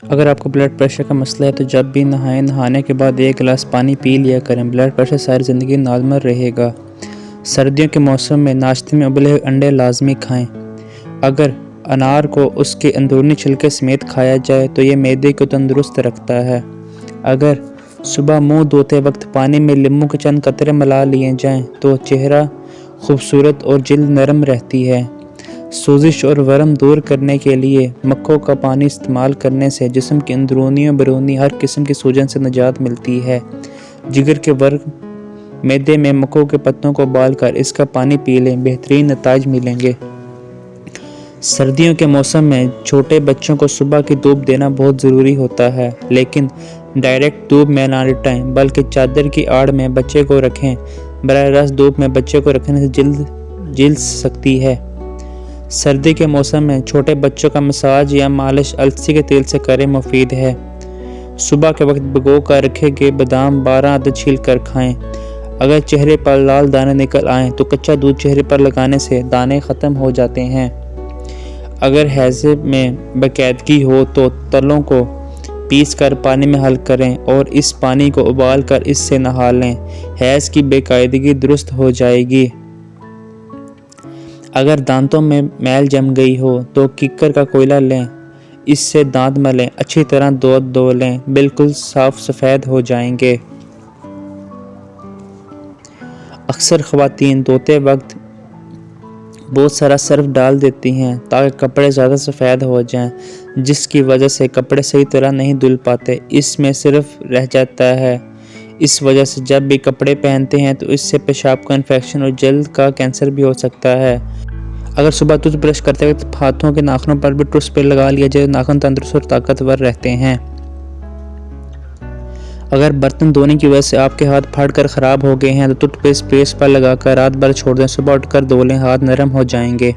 اگر آپ کو بلڈ پریشر کا مسئلہ ہے تو جب بھی نہانے کے بعد 1 گلاس پانی پی لیا کریں۔ بلڈ پریشر ساری زندگی نارمل رہے گا۔ سردیوں کے موسم میں ناشتے میں ابلے ہوئے انڈے لازمی کھائیں۔ اگر انار کو اس کے اندرونی چھلکے سمیت کھایا جائے تو یہ معدے کو تندرست رکھتا ہے۔ اگر صبح منہ دھوتے وقت پانی میں لیموں کے چند قطرے ملا لیے جائیں تو چہرہ خوبصورت اور جلد نرم رہتی ہے۔ سوزش اور ورم دور کرنے کے لیے مکوں کا پانی استعمال کرنے سے جسم کی اندرونی اور بیرونی ہر قسم کی سوجن سے نجات ملتی ہے۔ جگر کے ورم معدے میں مکوں کے پتوں کو ابال کر اس کا پانی پی لیں، بہترین نتائج ملیں گے۔ سردیوں کے موسم میں چھوٹے بچوں کو صبح کی دھوپ دینا بہت ضروری ہوتا ہے، لیکن ڈائریکٹ دھوپ میں نہ لٹائیں بلکہ چادر کی آڑ میں بچے کو رکھیں۔ براہ راست دھوپ میں بچے کو رکھنے سے جلد جل سکتی ہے۔ سردی کے موسم میں چھوٹے بچوں کا مساج یا مالش السی کے تیل سے کریں، مفید ہے۔ صبح کے وقت بھگو کر رکھے گئے بادام 12 عدد چھیل کر کھائیں۔ اگر چہرے پر لال دانے نکل آئیں تو کچا دودھ چہرے پر لگانے سے دانے ختم ہو جاتے ہیں۔ اگر ہیضے میں باقاعدگی ہو تو تلوں کو پیس کر پانی میں حل کریں اور اس پانی کو ابال کر اس سے نہا لیں، حیض کی بے قاعدگی درست ہو جائے گی۔ اگر دانتوں میں میل جم گئی ہو تو کیکر کا کوئلہ لیں، اس سے دانت ملیں، اچھی طرح دھو لیں، بالکل صاف سفید ہو جائیں گے۔ اکثر خواتین دھوتے وقت بہت سارا سرف ڈال دیتی ہیں تاکہ کپڑے زیادہ سفید ہو جائیں، جس کی وجہ سے کپڑے صحیح طرح نہیں دھل پاتے، اس میں سرف رہ جاتا ہے۔ اس وجہ سے جب بھی کپڑے پہنتے ہیں تو اس سے پیشاب کا انفیکشن اور جلد کا کینسر بھی ہو سکتا ہے۔ اگر صبح ٹوتھ برش کرتے وقت ہاتھوں کے ناخنوں پر بھی ٹوتھ پیسٹ لگا لیا جائے تو ناخن تندرست اور طاقتور رہتے ہیں۔ اگر برتن دھونے کی وجہ سے آپ کے ہاتھ پھٹ کر خراب ہو گئے ہیں تو ٹوتھ پیسٹ پر لگا کر رات بھر چھوڑ دیں، صبح اٹھ کر دھو لیں، ہاتھ نرم ہو جائیں گے۔